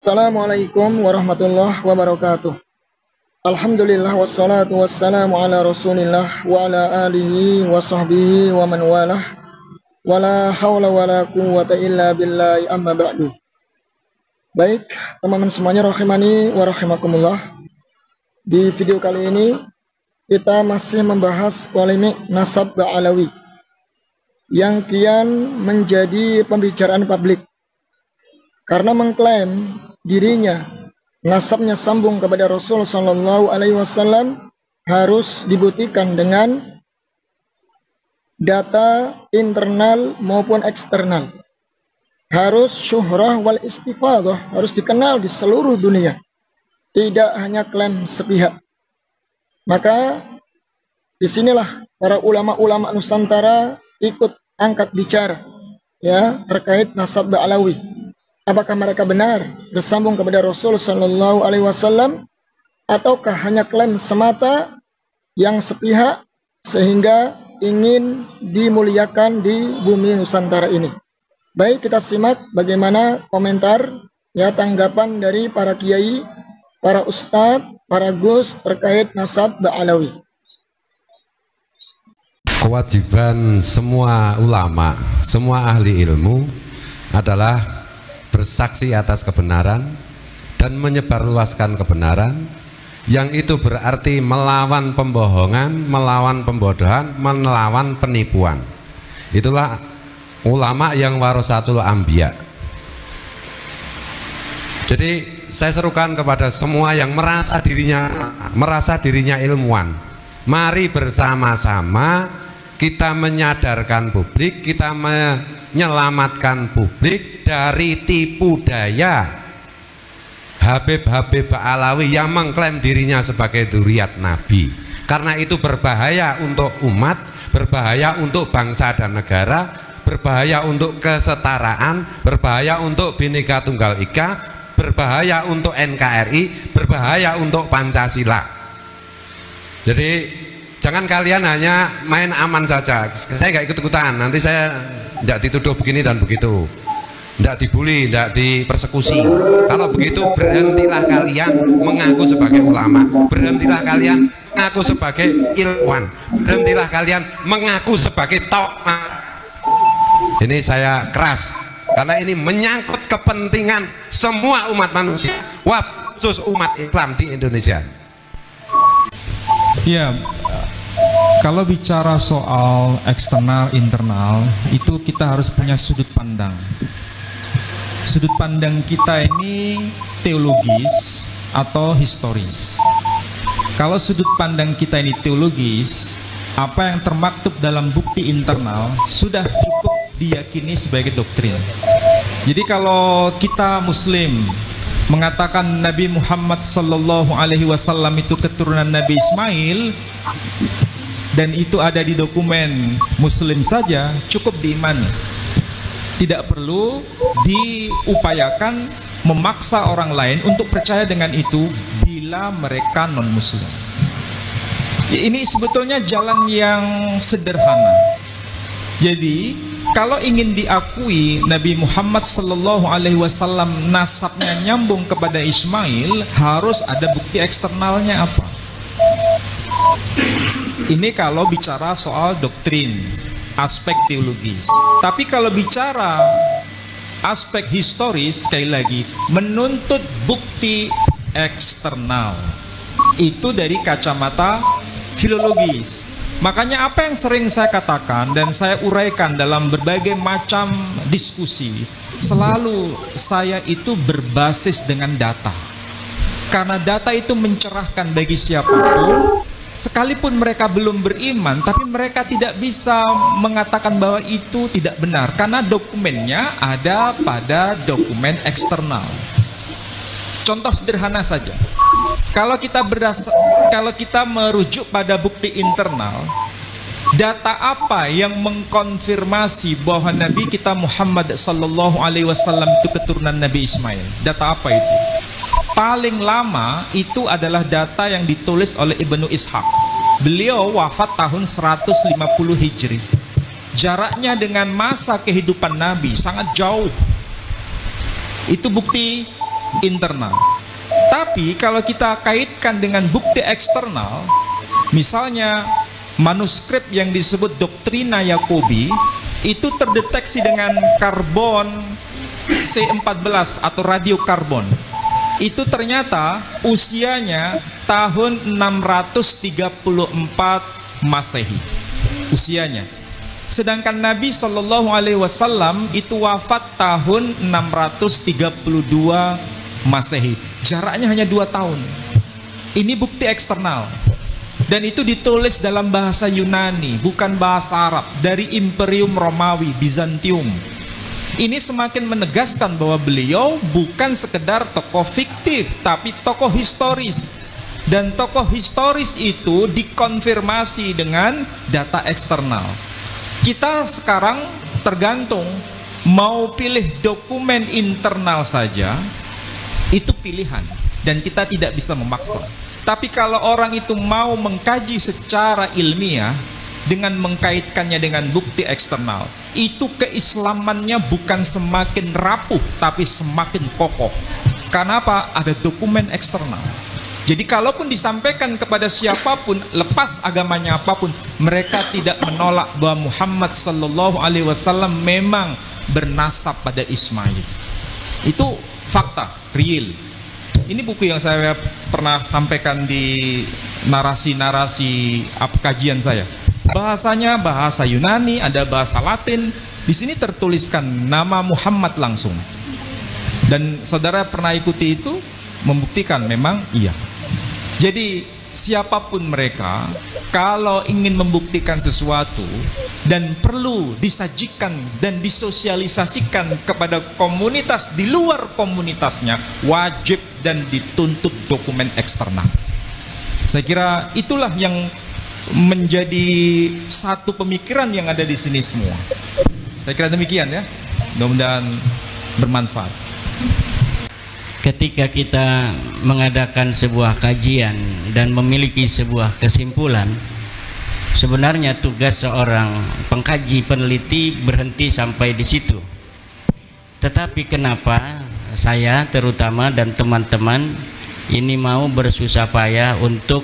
Assalamualaikum warahmatullahi wabarakatuh. Alhamdulillah wassalatu wassalamu ala Rasulillah wa ala alihi wa sahbihi wa man walah. Wala haula wala quwwata illa billahi amma ba'du. Baik, teman-teman semuanya rahimani wa rahimakumullah. Di video kali ini kita masih membahas polemik nasab Ba'alawi yang kian menjadi pembicaraan publik karena mengklaim dirinya nasabnya sambung kepada Rasul Shallallahu Alaihi Wasallam harus dibuktikan dengan data internal maupun eksternal, harus syuhrah wal istifadah, harus dikenal di seluruh dunia, tidak hanya klaim sepihak. Maka disinilah para ulama-ulama Nusantara ikut angkat bicara ya terkait nasab Ba'alawi. Apakah mereka benar bersambung kepada Rasul Shallallahu Alaihi Wasallam ataukah hanya klaim semata yang sepihak sehingga ingin dimuliakan di bumi Nusantara ini? Baik, kita simak bagaimana komentar ya tanggapan dari para kiai, para ustadz, para gus terkait nasab Ba'alawi. Kewajiban semua ulama, semua ahli ilmu adalah bersaksi atas kebenaran dan menyebarluaskan kebenaran, yang itu berarti melawan pembohongan, melawan pembodohan, melawan penipuan. Itulah ulama yang warasatul anbiya. Jadi saya serukan kepada semua yang merasa dirinya ilmuwan, mari bersama-sama kita menyadarkan publik, kita menyelamatkan publik dari tipu daya Habib-Habib Ba'alawi yang mengklaim dirinya sebagai dzurriyyat Nabi. Karena itu berbahaya untuk umat, berbahaya untuk bangsa dan negara, berbahaya untuk kesetaraan, berbahaya untuk Bhinneka Tunggal Ika, berbahaya untuk NKRI, berbahaya untuk Pancasila. Jadi jangan kalian hanya main aman saja. Saya nggak ikut-ikutan, nanti saya tidak dituduh begini dan begitu, tidak dibully, tidak dipersekusi. Kalau begitu berhentilah kalian mengaku sebagai ulama, berhentilah kalian mengaku sebagai ilmuwan, berhentilah kalian mengaku sebagai tokoh. Ini saya keras karena ini menyangkut kepentingan semua umat manusia, khusus umat Islam di Indonesia. Ya, kalau bicara soal eksternal internal itu kita harus punya sudut pandang. Sudut pandang kita ini teologis atau historis. Kalau sudut pandang kita ini teologis, apa yang termaktub dalam bukti internal sudah cukup diyakini sebagai doktrin. Jadi kalau kita Muslim mengatakan Nabi Muhammad Sallallahu Alaihi Wasallam itu keturunan Nabi Ismail dan itu ada di dokumen Muslim saja, cukup diimani. Tidak perlu diupayakan memaksa orang lain untuk percaya dengan itu bila mereka non Muslim. Ini sebetulnya jalan yang sederhana. Jadi kalau ingin diakui Nabi Muhammad Sallallahu Alaihi Wasallam nasabnya nyambung kepada Ismail, harus ada bukti eksternalnya apa? Ini kalau bicara soal doktrin, aspek teologis. Tapi kalau bicara aspek historis, sekali lagi menuntut bukti eksternal. Itu dari kacamata filologis. Makanya apa yang sering saya katakan dan saya uraikan dalam berbagai macam diskusi, selalu saya itu berbasis dengan data. Karena data itu mencerahkan bagi siapapun, sekalipun mereka belum beriman, tapi mereka tidak bisa mengatakan bahwa itu tidak benar karena dokumennya ada pada dokumen eksternal. Contoh sederhana saja. Kalau kita merujuk pada bukti internal, data apa yang mengkonfirmasi bahwa Nabi kita Muhammad Sallallahu Alaihi Wasallam itu keturunan Nabi Ismail? Data apa itu? Paling lama itu adalah data yang ditulis oleh Ibnu Ishaq. Beliau wafat tahun 150 Hijri. Jaraknya dengan masa kehidupan Nabi sangat jauh. Itu bukti internal. Tapi kalau kita kaitkan dengan bukti eksternal, misalnya manuskrip yang disebut Doktrina Yakobi itu terdeteksi dengan karbon C14 atau radiokarbon. Itu ternyata usianya tahun 634 Masehi usianya. Sedangkan Nabi Shallallahu Alaihi Wasallam itu wafat tahun 632 Masehi. Jaraknya hanya 2 tahun. Ini bukti eksternal. Dan itu ditulis dalam bahasa Yunani, bukan bahasa Arab, dari Imperium Romawi, Bizantium. Ini semakin menegaskan bahwa beliau bukan sekedar tokoh fiktif, tapi tokoh historis. Dan tokoh historis itu dikonfirmasi dengan data eksternal. Kita sekarang tergantung mau pilih dokumen internal saja, itu pilihan. Dan kita tidak bisa memaksa. Tapi kalau orang itu mau mengkaji secara ilmiah dengan mengkaitkannya dengan bukti eksternal, itu keislamannya bukan semakin rapuh tapi semakin kokoh. Karena apa? Ada dokumen eksternal. Jadi kalaupun disampaikan kepada siapapun, lepas agamanya apapun, mereka tidak menolak bahwa Muhammad Sallallahu Alaihi Wasallam memang bernasab pada Ismail. Itu fakta, real. Ini buku yang saya pernah sampaikan di narasi-narasi kajian saya. Bahasanya bahasa Yunani, ada bahasa Latin. Di sini tertuliskan nama Muhammad langsung. Dan saudara pernah ikuti itu, membuktikan memang iya. Jadi siapapun mereka, kalau ingin membuktikan sesuatu dan perlu disajikan dan disosialisasikan kepada komunitas di luar komunitasnya, wajib dan dituntut dokumen eksternal. Saya kira itulah yang menjadi satu pemikiran yang ada di sini semua. Saya kira demikian ya. Mudah-mudahan bermanfaat. Ketika kita mengadakan sebuah kajian dan memiliki sebuah kesimpulan, sebenarnya tugas seorang pengkaji peneliti berhenti sampai di situ. Tetapi kenapa saya terutama dan teman-teman ini mau bersusah payah untuk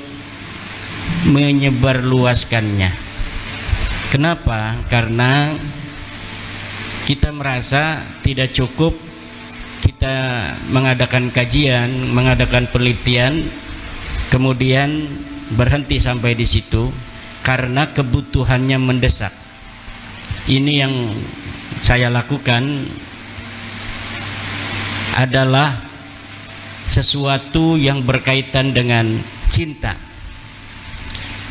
menyebarluaskannya? Kenapa? Karena kita merasa tidak cukup kita mengadakan kajian, mengadakan penelitian, kemudian berhenti sampai di situ karena kebutuhannya mendesak. Ini yang saya lakukan adalah sesuatu yang berkaitan dengan cinta.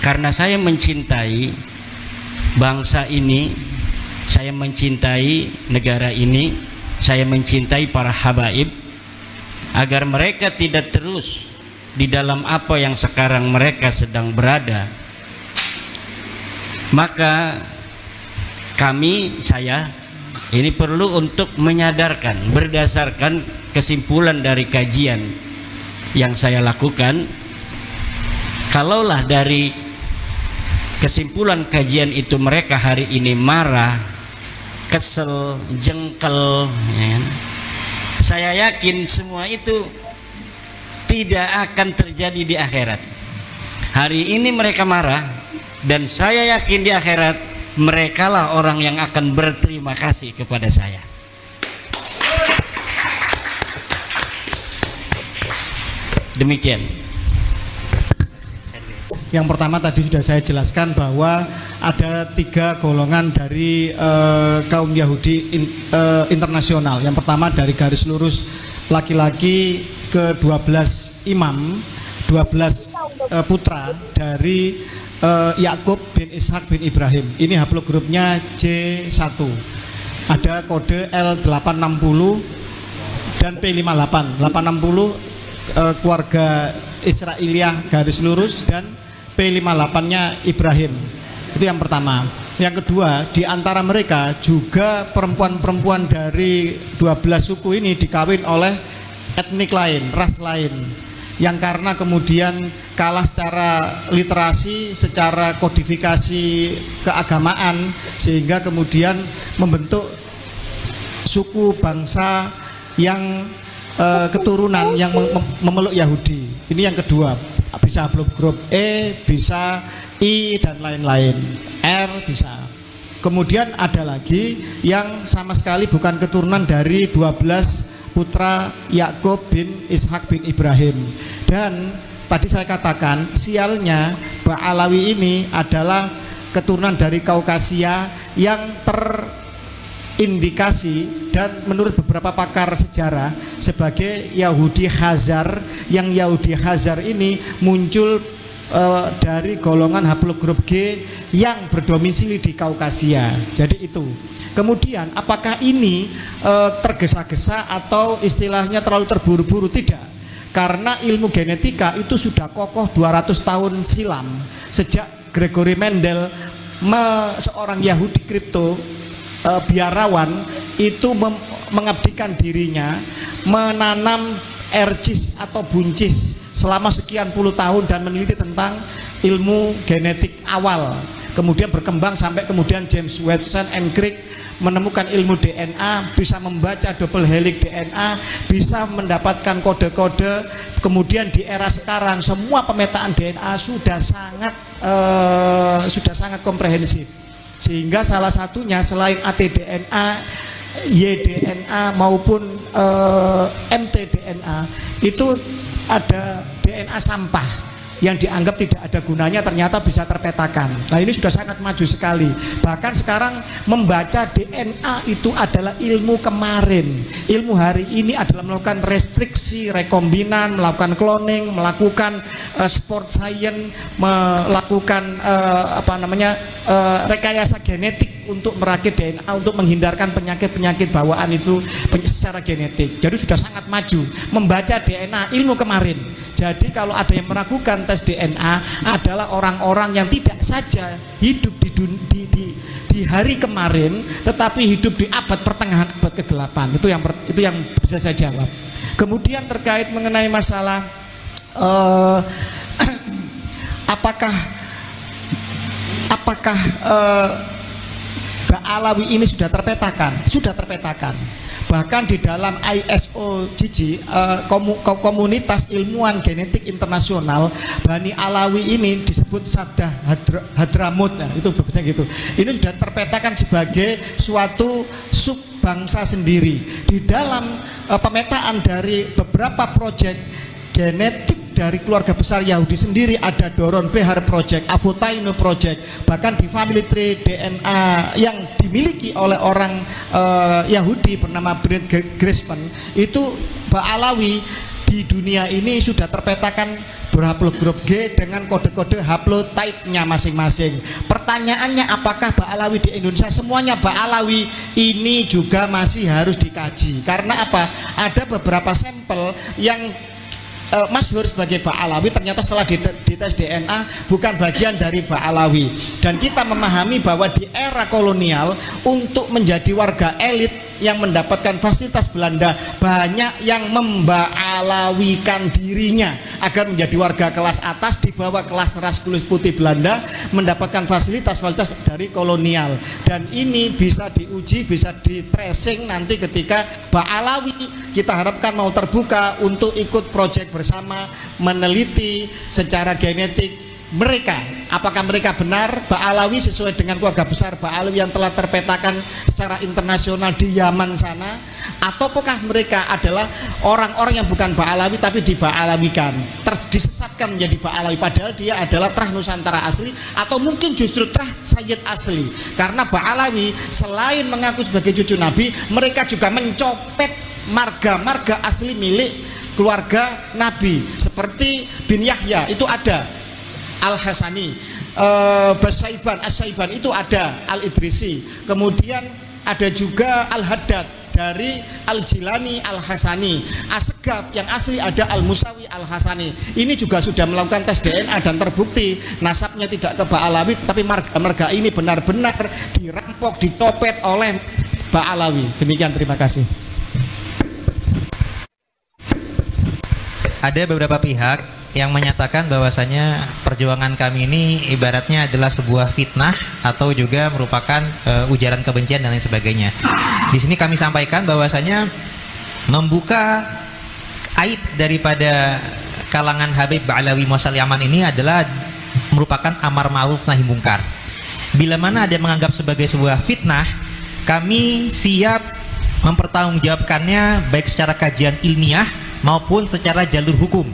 Karena saya mencintai bangsa ini, saya mencintai negara ini, saya mencintai para habaib, agar mereka tidak terus di dalam apa yang sekarang mereka sedang berada. Maka saya ini perlu untuk menyadarkan berdasarkan kesimpulan dari kajian yang saya lakukan. Kalaulah dari kesimpulan kajian itu mereka hari ini marah, kesel, jengkel, ya. Saya yakin semua itu tidak akan terjadi di akhirat. Hari ini mereka marah, dan saya yakin di akhirat merekalah orang yang akan berterima kasih kepada saya. Demikian. Yang pertama tadi sudah saya jelaskan bahwa ada 3 golongan dari kaum Yahudi internasional. Yang pertama dari garis lurus laki-laki ke 12 imam, 12 putra dari Yakub bin Ishak bin Ibrahim. Ini haplogrupnya J1. Ada kode L860 dan P58. 860 keluarga Israiliyah garis lurus dan P58-nya Ibrahim. Itu yang pertama. Yang kedua, di antara mereka juga perempuan-perempuan dari 12 suku ini dikawin oleh etnik lain, ras lain, yang karena kemudian kalah secara literasi, secara kodifikasi keagamaan, sehingga kemudian membentuk suku bangsa yang keturunan yang memeluk Yahudi. Ini yang kedua, bisa grup E, bisa I dan lain-lain, R bisa. Kemudian ada lagi yang sama sekali bukan keturunan dari 12 putra Yakub bin Ishak bin Ibrahim. Dan tadi saya katakan sialnya Ba'alawi ini adalah keturunan dari Kaukasia yang terindikasi dan menurut beberapa pakar sejarah sebagai Yahudi Khazar, yang Yahudi Khazar ini muncul dari golongan haplogrup G yang berdomisili di Kaukasia. Jadi itu. Kemudian apakah ini tergesa-gesa atau istilahnya terlalu terburu-buru? Tidak. Karena ilmu genetika itu sudah kokoh 200 tahun silam, sejak Gregory Mendel, seorang Yahudi kripto biarawan itu mengabdikan dirinya menanam ercis atau buncis selama sekian puluh tahun dan meneliti tentang ilmu genetik awal. Kemudian berkembang sampai kemudian James Watson and Crick menemukan ilmu DNA, bisa membaca double helix DNA, bisa mendapatkan kode-kode. Kemudian di era sekarang semua pemetaan DNA sudah sangat komprehensif, sehingga salah satunya selain ATDNA, YDNA maupun mtDNA itu ada DNA sampah yang dianggap tidak ada gunanya ternyata bisa terpetakan. Nah, ini sudah sangat maju sekali. Bahkan sekarang membaca DNA itu adalah ilmu kemarin. Ilmu hari ini adalah melakukan restriksi rekombinan, melakukan cloning, melakukan sport science, melakukan rekayasa genetik untuk merakit DNA untuk menghindarkan penyakit-penyakit bawaan itu secara genetik. Jadi sudah sangat maju membaca DNA, ilmu kemarin. Jadi kalau ada yang meragukan tes DNA adalah orang-orang yang tidak saja hidup di hari kemarin, tetapi hidup di abad pertengahan abad ke-8. Itu yang bisa saya jawab. Kemudian terkait mengenai masalah apakah Ba'alawi ini sudah terpetakan? Sudah terpetakan. Bahkan di dalam ISOGG, komunitas ilmuwan genetik internasional, Bani Alawi ini disebut Saddah Hadramut, nah, itu berbeda gitu. Ini sudah terpetakan sebagai suatu subbangsa sendiri. Di dalam pemetaan dari beberapa proyek genetik dari keluarga besar Yahudi sendiri, ada Doron Behar Project, Avotaino Project, bahkan di Family Tree DNA yang dimiliki oleh orang Yahudi bernama Brent Grisman, itu Ba'alawi di dunia ini sudah terpetakan berhaplogrup G dengan kode-kode haplotype-nya masing-masing. Pertanyaannya, apakah Ba'alawi di Indonesia? Semuanya Ba'alawi ini juga masih harus dikaji. Karena apa? Ada beberapa sampel yang masyhur sebagai Ba'alawi, ternyata setelah dites DNA bukan bagian dari Ba'alawi. Dan kita memahami bahwa di era kolonial, untuk menjadi warga elit yang mendapatkan fasilitas Belanda, banyak yang memba'alawikan dirinya agar menjadi warga kelas atas di bawah kelas ras kulit putih Belanda, mendapatkan fasilitas dari kolonial. Dan ini bisa diuji, bisa di tracing nanti ketika Ba'alawi kita harapkan mau terbuka untuk ikut proyek bersama meneliti secara genetik mereka, apakah mereka benar Ba'alawi sesuai dengan keluarga besar Ba'alawi yang telah terpetakan secara internasional di Yaman sana, ataukah mereka adalah orang-orang yang bukan Ba'alawi tapi diba'alawikan, disesatkan menjadi Ba'alawi padahal dia adalah Trah Nusantara asli, atau mungkin justru Trah Sayyid asli. Karena Ba'alawi selain mengaku sebagai cucu Nabi, mereka juga mencopet marga-marga asli milik keluarga Nabi, seperti bin Yahya itu ada Al-Hasani, Basaiban, As-Saiban itu ada, Al-Idrisi, kemudian ada juga Al-Haddad dari Al-Jilani Al-Hasani, As-Segaf yang asli ada Al-Musawi Al-Hasani. Ini juga sudah melakukan tes DNA dan terbukti nasabnya tidak ke Ba'alawi, tapi marga-marga ini benar-benar dirampok, ditopet oleh Ba'alawi. Demikian, terima kasih. Ada beberapa pihak yang menyatakan bahwasanya perjuangan kami ini ibaratnya adalah sebuah fitnah atau juga merupakan ujaran kebencian dan lain sebagainya. Di sini kami sampaikan bahwasanya membuka aib daripada kalangan Habib Ba'alawi Muasal Yaman ini adalah merupakan amar ma'ruf nahi mungkar. Bila mana ada yang menganggap sebagai sebuah fitnah, kami siap mempertanggungjawabkannya baik secara kajian ilmiah maupun secara jalur hukum.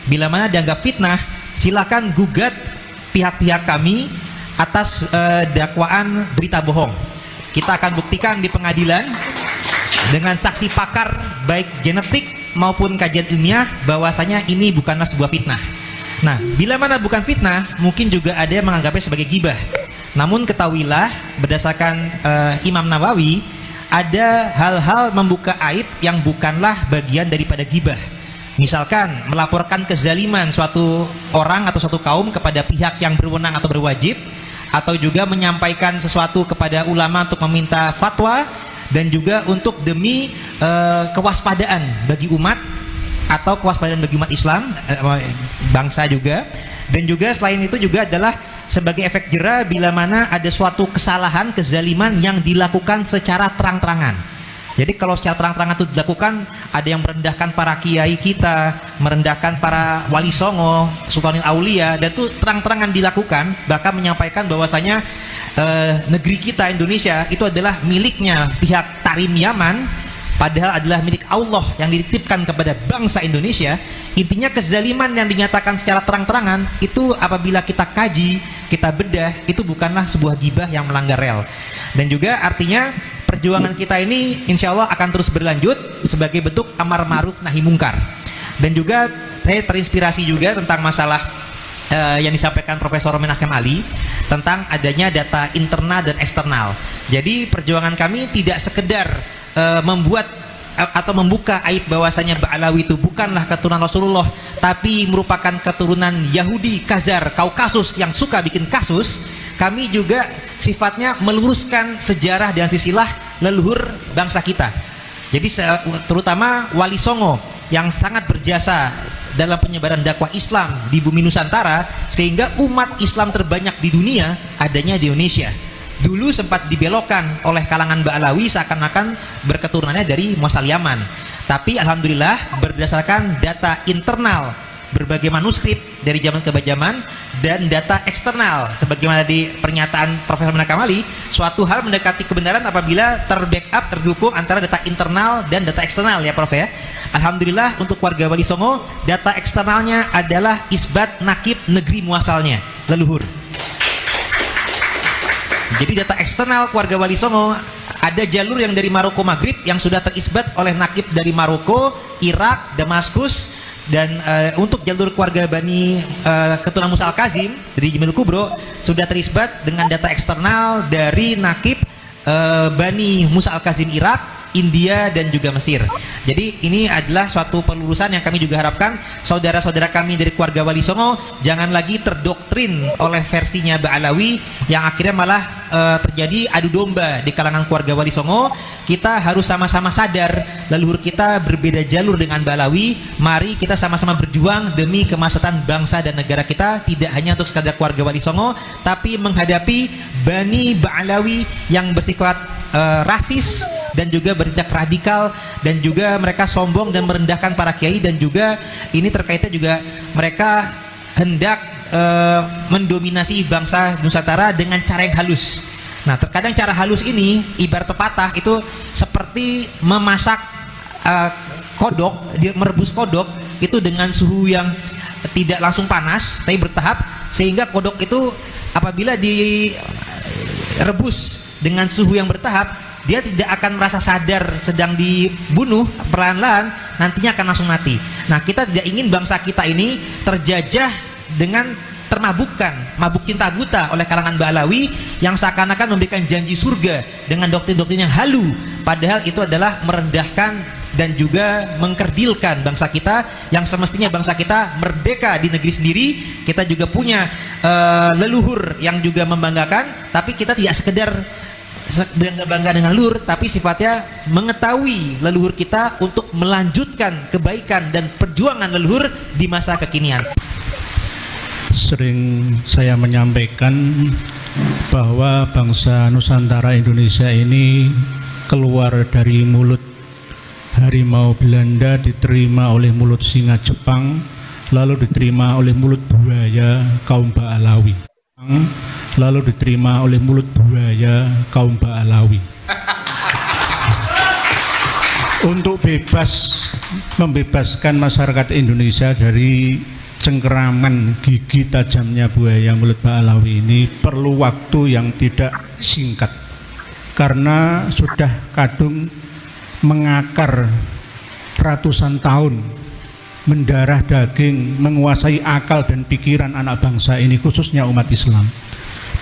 Bila mana dianggap fitnah, silakan gugat pihak-pihak kami atas dakwaan berita bohong. Kita akan buktikan di pengadilan dengan saksi pakar baik genetik maupun kajian ilmiah bahwasanya ini bukanlah sebuah fitnah. Nah, bila mana bukan fitnah, mungkin juga ada yang menganggapnya sebagai gibah. Namun ketahuilah berdasarkan Imam Nawawi, ada hal-hal membuka aib yang bukanlah bagian daripada gibah. Misalkan melaporkan kezaliman suatu orang atau suatu kaum kepada pihak yang berwenang atau berwajib, atau juga menyampaikan sesuatu kepada ulama untuk meminta fatwa, dan juga untuk demi kewaspadaan bagi umat atau kewaspadaan bagi umat Islam, bangsa juga. Dan juga selain itu juga adalah sebagai efek jera bila mana ada suatu kesalahan, kezaliman yang dilakukan secara terang-terangan. Jadi kalau secara terang-terangan itu dilakukan, ada yang merendahkan para kiai kita, merendahkan para wali songo, sultanil aulia, dan itu terang-terangan dilakukan, bahkan menyampaikan bahwasanya negeri kita Indonesia itu adalah miliknya pihak Tarim Yaman, padahal adalah milik Allah yang dititipkan kepada bangsa Indonesia. Intinya kezaliman yang dinyatakan secara terang-terangan itu apabila kita kaji, kita bedah, itu bukanlah sebuah gibah yang melanggar rel. Dan juga artinya perjuangan kita ini insya Allah akan terus berlanjut sebagai bentuk amar ma'ruf nahi mungkar. Dan juga saya terinspirasi juga tentang masalah yang disampaikan Profesor Romin Hakim Ali tentang adanya data internal dan eksternal. Jadi perjuangan kami tidak sekedar membuat atau membuka aib bahwasanya Ba'alawi itu bukanlah keturunan Rasulullah, tapi merupakan keturunan Yahudi Khazar Kaukasus yang suka bikin kasus. Kami juga sifatnya meluruskan sejarah dan silsilah leluhur bangsa kita. Jadi terutama Wali Songo yang sangat berjasa dalam penyebaran dakwah Islam di bumi Nusantara, sehingga umat Islam terbanyak di dunia adanya di Indonesia. Dulu sempat dibelokkan oleh kalangan Ba'alawi seakan-akan berketurunannya dari Muasal Yaman. Tapi alhamdulillah berdasarkan data internal berbagai manuskrip dari zaman ke zaman dan data eksternal sebagaimana di pernyataan Profesor Menakam Ali, suatu hal mendekati kebenaran apabila terbackup, terdukung antara data internal dan data eksternal ya Prof ya. Alhamdulillah untuk warga Wali Songo, data eksternalnya adalah isbat nakib negeri muasalnya, leluhur. Jadi data eksternal keluarga Wali Songo, ada jalur yang dari Maroko Maghrib yang sudah terisbat oleh nakib dari Maroko, Irak, Damaskus. Dan untuk jalur keluarga Bani keturunan Musa Al-Kazim dari Jimil Kubro sudah terisbat dengan data eksternal dari nakib Bani Musa Al-Kazim Irak, India, dan juga Mesir. Jadi ini adalah suatu pelurusan yang kami juga harapkan saudara-saudara kami dari keluarga Wali Songo jangan lagi terdoktrin oleh versinya Ba'alawi yang akhirnya malah terjadi adu domba di kalangan keluarga Wali Songo. Kita harus sama-sama sadar leluhur kita berbeda jalur dengan Ba'alawi. Mari kita sama-sama berjuang demi kemaslahatan bangsa dan negara kita, tidak hanya untuk sekadar keluarga Wali Songo, tapi menghadapi Bani Ba'alawi yang bersifat rasis dan juga bertindak radikal, dan juga mereka sombong dan merendahkan para kiai, dan juga ini terkaitnya juga mereka hendak mendominasi bangsa Nusantara dengan cara yang halus. Nah, terkadang cara halus ini ibarat pepatah itu seperti memasak kodok, merebus kodok itu dengan suhu yang tidak langsung panas tapi bertahap, sehingga kodok itu apabila direbus dengan suhu yang bertahap, dia tidak akan merasa sadar sedang dibunuh, perlahan-lahan nantinya akan langsung mati. Nah, kita tidak ingin bangsa kita ini terjajah dengan termabukkan, mabuk cinta buta oleh kalangan Ba'alawi yang seakan-akan memberikan janji surga dengan doktrin-doktrin yang halu, padahal itu adalah merendahkan dan juga mengkerdilkan bangsa kita yang semestinya bangsa kita merdeka di negeri sendiri. Kita juga punya leluhur yang juga membanggakan, tapi kita tidak sekedar bangga dengan leluhur, tapi sifatnya mengetahui leluhur kita untuk melanjutkan kebaikan dan perjuangan leluhur di masa kekinian. Sering saya menyampaikan bahwa bangsa Nusantara Indonesia ini keluar dari mulut harimau Belanda diterima oleh mulut singa Jepang, lalu diterima oleh mulut buaya kaum Ba'alawi, lalu diterima oleh mulut buaya kaum Ba'alawi. Untuk membebaskan masyarakat Indonesia dari cengkeraman gigi tajamnya buaya mulut Ba'alawi ini perlu waktu yang tidak singkat, karena sudah kadung mengakar ratusan tahun, mendarah daging, menguasai akal dan pikiran anak bangsa ini, khususnya umat Islam.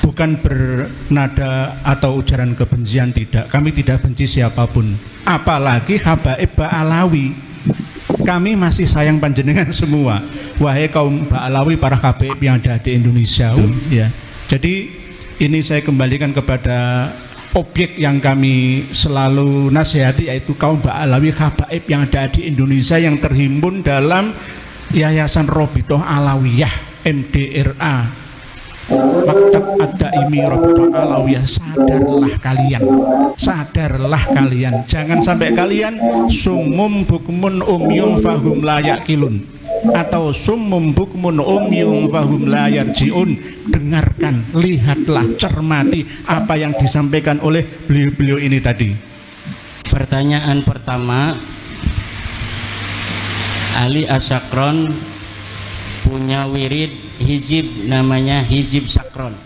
Bukan bernada atau ujaran kebencian, tidak, kami tidak benci siapapun, apalagi habaib Ba'alawi. Kami masih sayang panjenengan semua, wahai kaum Ba'alawi, para habaib yang ada di Indonesia. Ya, jadi ini saya kembalikan kepada objek yang kami selalu nasihati, yaitu kaum Ba'alawi habaib yang ada di Indonesia yang terhimpun dalam Yayasan Robitoh Alawiyah MDRA, Maktab Ad-Daimi Robitoh Alawiyah. Sadarlah kalian, jangan sampai kalian sumum bukmun umyum fahum layak kilun, atau summum bukmun umyum fahum layar jiun. Dengarkan, lihatlah, cermati apa yang disampaikan oleh beliau-beliau ini tadi. Pertanyaan pertama, Ali Asyakron punya wirid hizib namanya hizib sakron.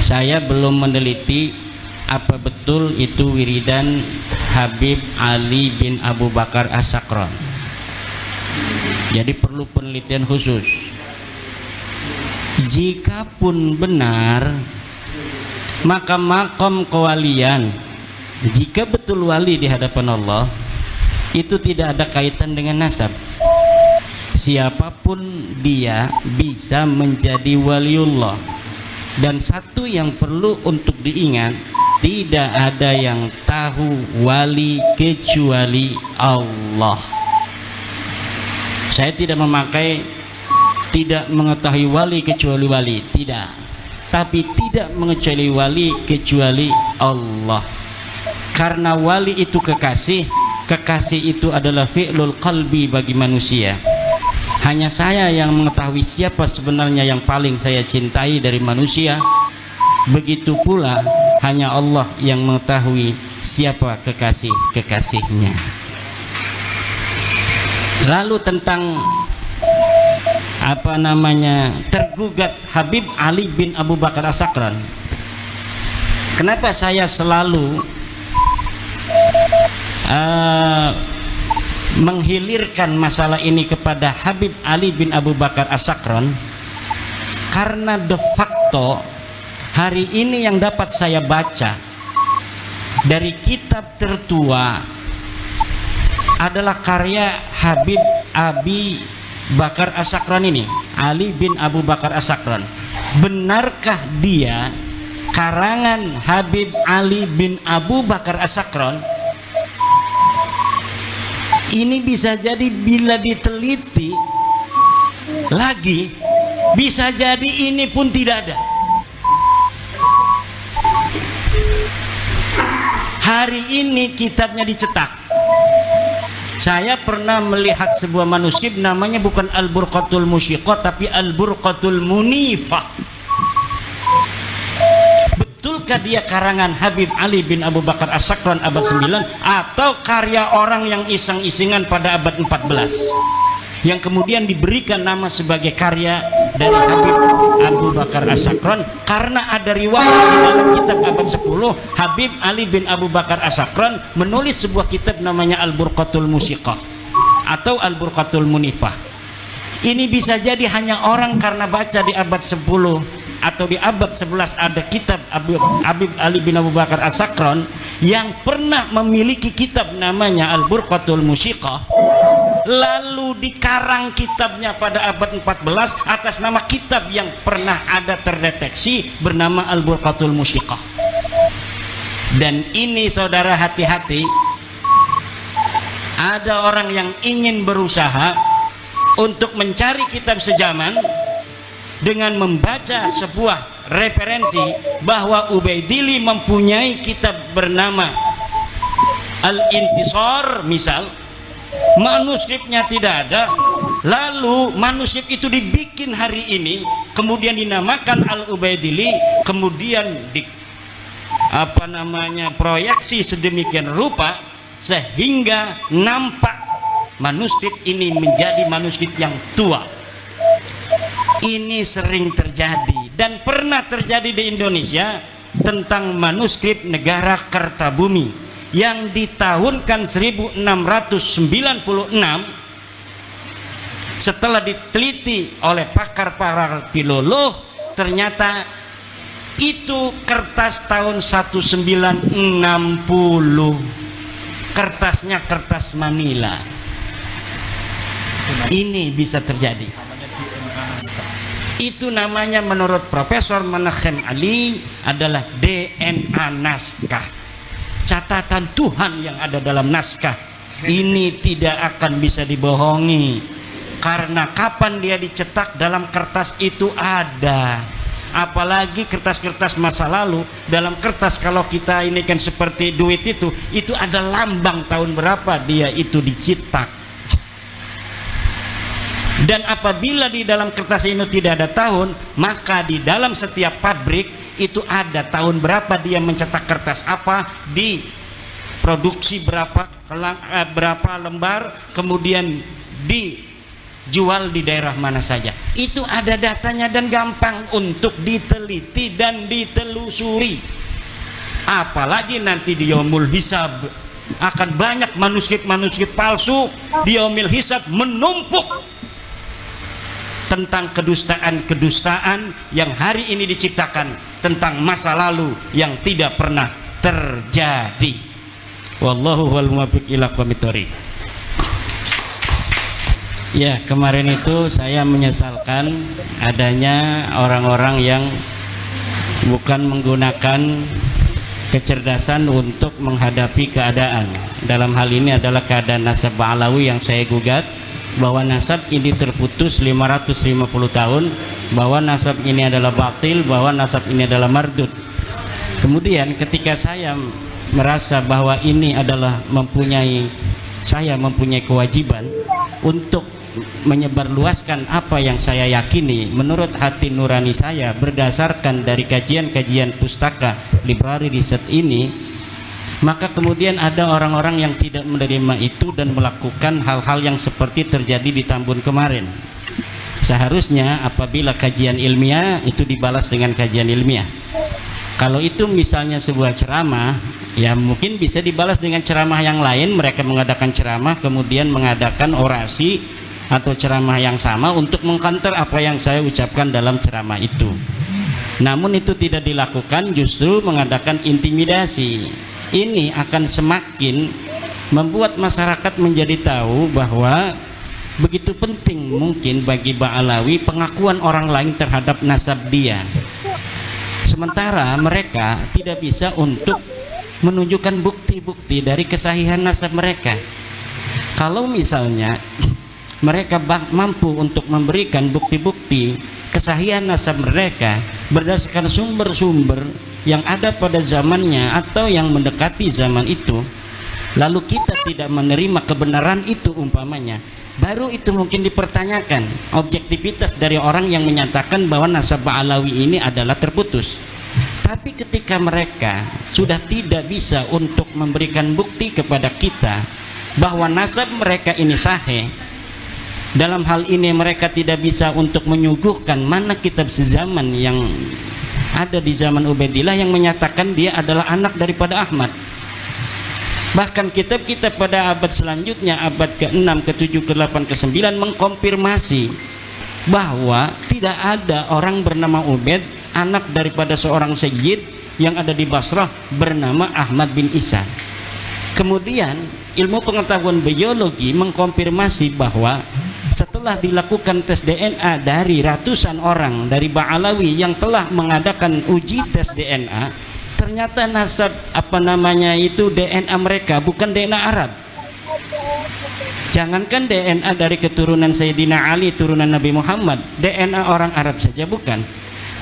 Saya belum meneliti apa betul itu wiridan Habib Ali bin Abu Bakar As-Sakron. Jadi perlu penelitian khusus. Jikapun benar, maka makom kewalian, jika betul wali di hadapan Allah, itu tidak ada kaitan dengan nasab. Siapapun dia bisa menjadi waliullah. Dan satu yang perlu untuk diingat, tidak ada yang tahu wali kecuali Allah. Saya tidak mengetahui wali kecuali wali, tidak. Tapi tidak mengetahui wali kecuali Allah. Karena wali itu kekasih, kekasih itu adalah fi'lul qalbi bagi manusia. Hanya saya yang mengetahui siapa sebenarnya yang paling saya cintai dari manusia. Begitu pula hanya Allah yang mengetahui siapa kekasih-kekasihnya. Lalu tentang tergugat Habib Ali bin Abu Bakar As-Sakron, kenapa saya selalu menghilirkan masalah ini kepada Habib Ali bin Abu Bakar As-Sakron? Karena de facto hari ini yang dapat saya baca dari kitab tertua adalah karya Habib Abi Bakar As-Sakron ini, Ali bin Abu Bakar As-Sakron. Benarkah dia karangan Habib Ali bin Abu Bakar As-Sakron? Ini bisa jadi bila diteliti lagi, bisa jadi ini pun tidak ada. Hari ini kitabnya dicetak. Saya pernah melihat sebuah manuskrip, namanya bukan Al-Burqatul Musyiqah tapi Al-Burqatul Munifah. Betulkah dia karangan Habib Ali bin Abu Bakar As-Sakron abad 9 atau karya orang yang iseng-isengan pada abad 14 yang kemudian diberikan nama sebagai karya dari Habib Abu Bakar As-Sakron? Karena ada riwayat di dalam kitab abad 10, Habib Ali bin Abu Bakar As-Sakron menulis sebuah kitab namanya Al-Burqatul Musyiqah atau Al-Burqatul Munifah. Ini bisa jadi hanya orang karena baca di abad 10 atau di abad 11 ada kitab Habib Ali bin Abu Bakar As-Sakron yang pernah memiliki kitab namanya Al-Burqatul Musyiqah, lalu dikarang kitabnya pada abad 14 atas nama kitab yang pernah ada terdeteksi bernama Al-Burqatul Musyiqah. Dan ini saudara, hati-hati, ada orang yang ingin berusaha untuk mencari kitab sejaman dengan membaca sebuah referensi bahwa Ubaidillah mempunyai kitab bernama Al-Intisar misal, manuskripnya tidak ada, lalu manuskrip itu dibikin hari ini, kemudian dinamakan Al-Ubaidillah, kemudian di proyeksi sedemikian rupa sehingga nampak manuskrip ini menjadi manuskrip yang tua. Ini sering terjadi dan pernah terjadi di Indonesia tentang manuskrip negara Kertabumi yang di tahunkan 1696 setelah diteliti oleh pakar-pakar filolog, ternyata itu kertas tahun 1960, kertasnya kertas Manila. Ini bisa terjadi. Itu namanya menurut Profesor Menachem Ali adalah DNA naskah, catatan Tuhan yang ada dalam naskah. Ini tidak akan bisa dibohongi, karena kapan dia dicetak dalam kertas itu ada. Apalagi kertas-kertas masa lalu, dalam kertas kalau kita ini kan seperti duit itu ada lambang tahun berapa dia itu dicetak. Dan apabila di dalam kertas ini tidak ada tahun, maka di dalam setiap pabrik itu ada tahun berapa dia mencetak kertas apa, di produksi berapa lembar, kemudian dijual di daerah mana saja. Itu ada datanya dan gampang untuk diteliti dan ditelusuri. Apalagi nanti di yaumul hisab akan banyak manuskrip-manuskrip palsu. Di yaumul hisab menumpuk tentang kedustaan-kedustaan yang hari ini diciptakan tentang masa lalu yang tidak pernah terjadi. Wallahu wal muwaffiq ila aqwamit thoriq. Ya, kemarin itu saya menyesalkan adanya orang-orang yang bukan menggunakan kecerdasan untuk menghadapi keadaan. Dalam hal ini adalah keadaan nasab Ba'alawi yang saya gugat, bahwa nasab ini terputus 550 tahun, bahwa nasab ini adalah batil, bahwa nasab ini adalah mardud. Kemudian ketika saya merasa bahwa ini adalah saya mempunyai kewajiban untuk menyebarluaskan apa yang saya yakini menurut hati nurani saya berdasarkan dari kajian-kajian pustaka library riset ini, maka kemudian ada orang-orang yang tidak menerima itu dan melakukan hal-hal yang seperti terjadi di Tambun kemarin. Seharusnya apabila kajian ilmiah itu dibalas dengan kajian ilmiah. Kalau itu misalnya sebuah ceramah, ya mungkin bisa dibalas dengan ceramah yang lain. Mereka mengadakan ceramah kemudian mengadakan orasi atau ceramah yang sama untuk mengcounter apa yang saya ucapkan dalam ceramah itu. Namun itu tidak dilakukan, justru mengadakan intimidasi. Ini akan semakin membuat masyarakat menjadi tahu bahwa begitu penting mungkin bagi Ba'alawi pengakuan orang lain terhadap nasab dia, sementara mereka tidak bisa untuk menunjukkan bukti-bukti dari kesahihan nasab mereka. Kalau misalnya mereka mampu untuk memberikan bukti-bukti kesahihan nasab mereka berdasarkan sumber-sumber yang ada pada zamannya atau yang mendekati zaman itu, lalu kita tidak menerima kebenaran itu umpamanya, baru itu mungkin dipertanyakan objektivitas dari orang yang menyatakan bahwa nasab Ba'alawi ini adalah terputus. Tapi ketika mereka sudah tidak bisa untuk memberikan bukti kepada kita bahwa nasab mereka ini sahih, dalam hal ini mereka tidak bisa untuk menyuguhkan mana kitab sezaman yang ada di zaman Ubaidillah yang menyatakan dia adalah anak daripada Ahmad. Bahkan kitab-kitab pada abad selanjutnya, abad ke-6, ke-7, ke-8, ke-9 mengkonfirmasi bahwa tidak ada orang bernama Ubaid, anak daripada seorang sayyid yang ada di Basrah bernama Ahmad bin Isa. Kemudian ilmu pengetahuan biologi mengkonfirmasi bahwa setelah dilakukan tes DNA dari ratusan orang dari Ba'alawi yang telah mengadakan uji tes DNA, ternyata nasab DNA mereka bukan DNA Arab. Jangankan DNA dari keturunan Sayyidina Ali, turunan Nabi Muhammad, DNA orang Arab saja bukan.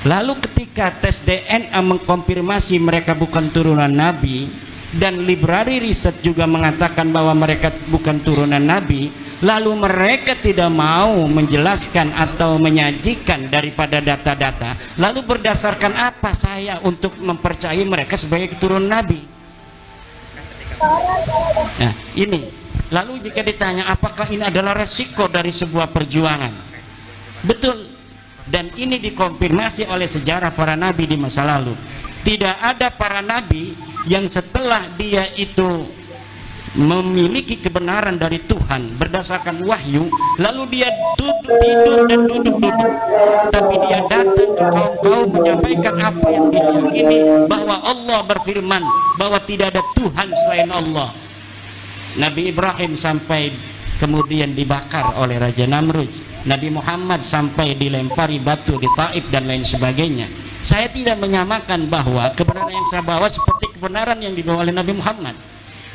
Lalu ketika tes DNA mengkonfirmasi mereka bukan turunan Nabi, dan library riset juga mengatakan bahwa mereka bukan turunan Nabi, lalu mereka tidak mau menjelaskan atau menyajikan daripada data-data, lalu berdasarkan apa saya untuk mempercayai mereka sebagai keturunan Nabi? Nah ini, lalu jika ditanya apakah ini adalah resiko dari sebuah perjuangan, betul. Dan ini dikonfirmasi oleh sejarah para nabi di masa lalu. Tidak ada para nabi yang setelah dia itu memiliki kebenaran dari Tuhan berdasarkan wahyu, lalu dia tidur dan duduk, tapi dia datang ke kaum-kaum menyampaikan apa yang dia yakini, bahwa Allah berfirman bahwa tidak ada Tuhan selain Allah. Nabi Ibrahim sampai kemudian dibakar oleh Raja Namrud, Nabi Muhammad sampai dilempari batu di Taif dan lain sebagainya. Saya tidak menyamakan bahwa kebenaran yang saya bawa seperti kebenaran yang dibawa oleh Nabi Muhammad,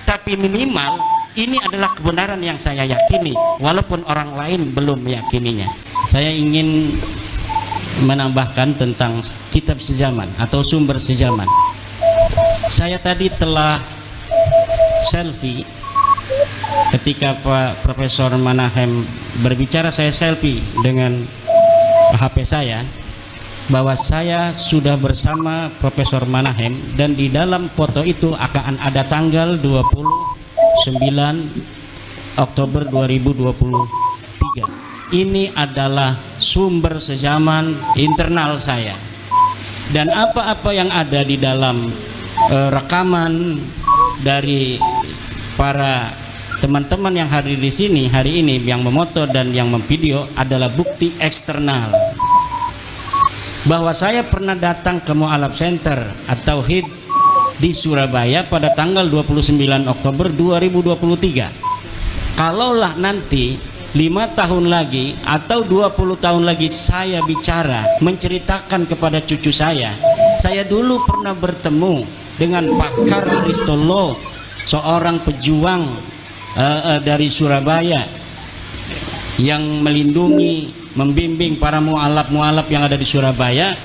tapi minimal ini adalah kebenaran yang saya yakini walaupun orang lain belum meyakininya. Saya ingin menambahkan tentang kitab sejaman atau sumber sejaman. Saya tadi telah selfie ketika Pak Profesor Manahem berbicara, saya selfie dengan HP saya bahwa saya sudah bersama Profesor Manahem, dan di dalam foto itu akan ada tanggal 29 Oktober 2023. Ini adalah sumber sejaman internal saya, dan apa-apa yang ada di dalam rekaman dari para teman-teman yang hadir di sini hari ini, yang memoto dan yang memvideo, adalah bukti eksternal bahwa saya pernah datang ke Mu'alaf Center atau HID di Surabaya pada tanggal 29 Oktober 2023. Kalaulah nanti 5 tahun lagi atau 20 tahun lagi saya bicara menceritakan kepada cucu saya dulu pernah bertemu dengan Pakar Kristolo, seorang pejuang dari Surabaya yang melindungi, membimbing para mu'alaf yang ada di Surabaya.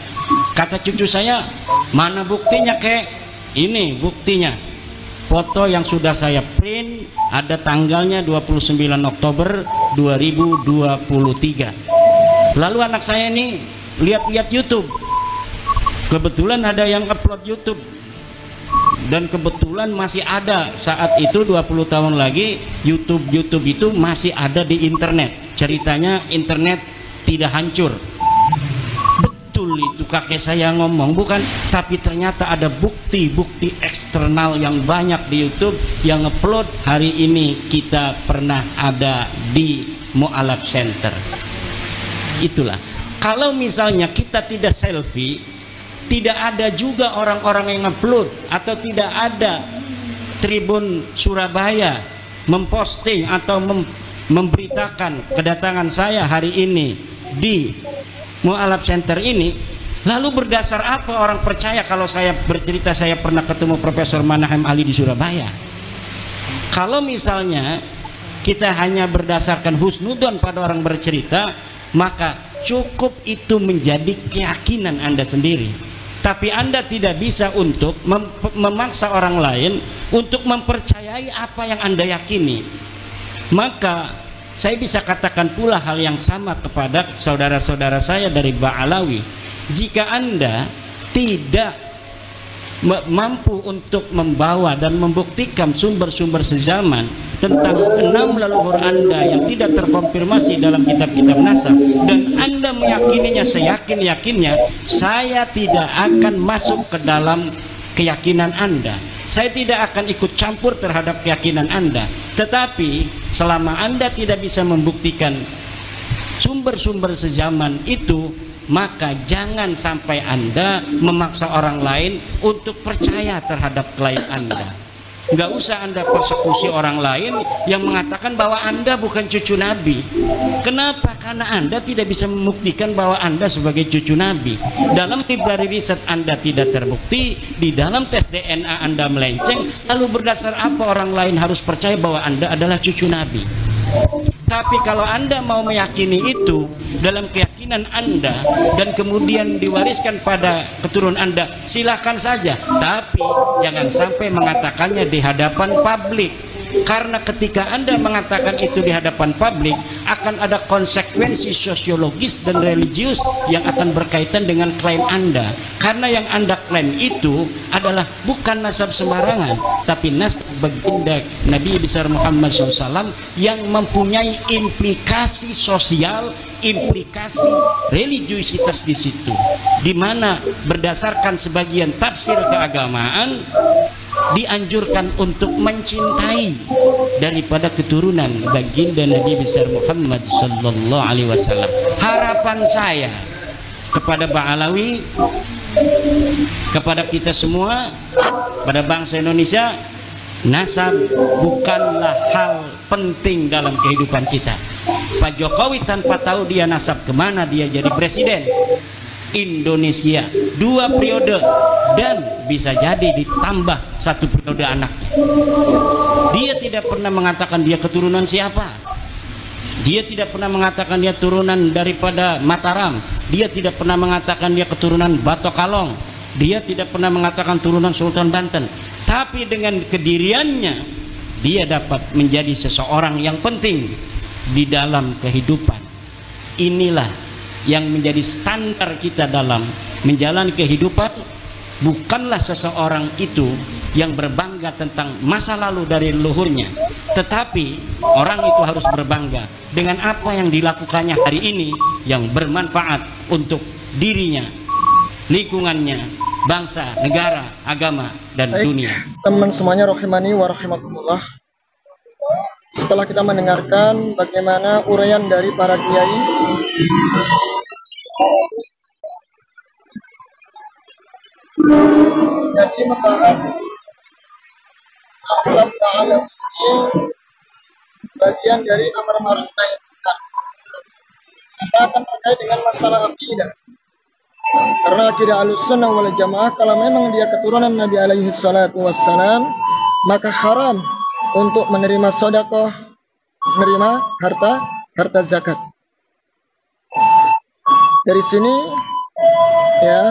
Kata cucu saya, mana buktinya kek? Ini buktinya, foto yang sudah saya print, ada tanggalnya 29 Oktober 2023. Lalu anak saya ini lihat-lihat YouTube, kebetulan ada yang upload YouTube, dan kebetulan masih ada saat itu 20 tahun lagi YouTube itu masih ada di internet. Ceritanya internet tidak hancur. Betul itu kakek saya ngomong, bukan? Tapi ternyata ada bukti-bukti eksternal yang banyak di YouTube yang upload. Hari ini kita pernah ada di Mu'alaf Center. Itulah, kalau misalnya kita tidak selfie, tidak ada juga orang-orang yang upload, atau tidak ada Tribun Surabaya memposting atau memberitakan kedatangan saya hari ini di Mu'alaf Center ini, lalu berdasar apa orang percaya kalau saya bercerita saya pernah ketemu Profesor Manahem Ali di Surabaya? Kalau misalnya kita hanya berdasarkan husnudon pada orang bercerita, maka cukup itu menjadi keyakinan Anda sendiri. Tapi Anda tidak bisa untuk memaksa orang lain untuk mempercayai apa yang Anda yakini. Maka saya bisa katakan pula hal yang sama kepada saudara-saudara saya dari Ba'alawi. Jika Anda tidak mampu untuk membawa dan membuktikan sumber-sumber sejaman tentang 6 leluhur Anda yang tidak terkonfirmasi dalam kitab-kitab nasab, dan Anda meyakininya seyakin-yakinnya, saya tidak akan masuk ke dalam keyakinan Anda. Saya tidak akan ikut campur terhadap keyakinan Anda. Tetapi selama Anda tidak bisa membuktikan sumber-sumber sejaman itu, maka jangan sampai Anda memaksa orang lain untuk percaya terhadap klaim Anda. Nggak usah Anda persekusi orang lain yang mengatakan bahwa Anda bukan cucu Nabi. Kenapa? Karena Anda tidak bisa membuktikan bahwa Anda sebagai cucu Nabi. Dalam library riset Anda tidak terbukti, di dalam tes DNA Anda melenceng. Lalu berdasar apa orang lain harus percaya bahwa Anda adalah cucu Nabi? Tapi kalau Anda mau meyakini itu dalam keyakinan Anda dan kemudian diwariskan pada keturunan Anda, silahkan saja. Tapi jangan sampai mengatakannya di hadapan publik. Karena ketika Anda mengatakan itu di hadapan publik, akan ada konsekuensi sosiologis dan religius yang akan berkaitan dengan klaim Anda. Karena yang Anda klaim itu adalah bukan nasab sembarangan, tapi nasab baginda Nabi besar Muhammad SAW yang mempunyai implikasi sosial, implikasi religiusitas di situ, di mana berdasarkan sebagian tafsir keagamaan dianjurkan untuk mencintai daripada keturunan baginda Nabi besar Muhammad sallallahu alaihi wasallam. Harapan saya kepada Ba'alawi, kepada kita semua, pada bangsa Indonesia, nasab bukanlah hal penting dalam kehidupan kita. Pak Jokowi tanpa tahu dia nasab kemana dia jadi presiden Indonesia 2 periode dan bisa jadi ditambah 1 periode anaknya. Dia tidak pernah mengatakan dia keturunan siapa. Dia tidak pernah mengatakan dia turunan daripada Mataram. Dia tidak pernah mengatakan dia keturunan Batok Kalong. Dia tidak pernah mengatakan turunan Sultan Banten. Tapi dengan kediriannya dia dapat menjadi seseorang yang penting di dalam kehidupan. Inilah yang menjadi standar kita dalam menjalani kehidupan. Bukanlah seseorang itu yang berbangga tentang masa lalu dari leluhurnya, tetapi orang itu harus berbangga dengan apa yang dilakukannya hari ini yang bermanfaat untuk dirinya, lingkungannya, bangsa, negara, agama, dan dunia. Teman semuanya rahimani wa rahimakumullah. Setelah kita mendengarkan bagaimana uraian dari para kiai, jadi membahas nasab Ba'alawi ini bagian dari amar ma'ruf nahi munkar. Kita akan terkait dengan masalah akidah. Karena akidah Ahlussunnah wal Jamaah, kalau memang dia keturunan Nabi alaihi salatu wassalam, maka haram untuk menerima sedekah, menerima harta zakat. Dari sini ya,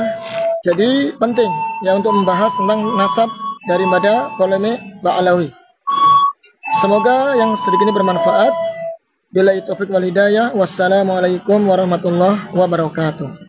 jadi penting ya untuk membahas tentang nasab daripada polemik Ba'alawi. Semoga yang sedikit ini bermanfaat. Billahi taufik wal hidayah. Wassalamualaikum warahmatullahi wabarakatuh.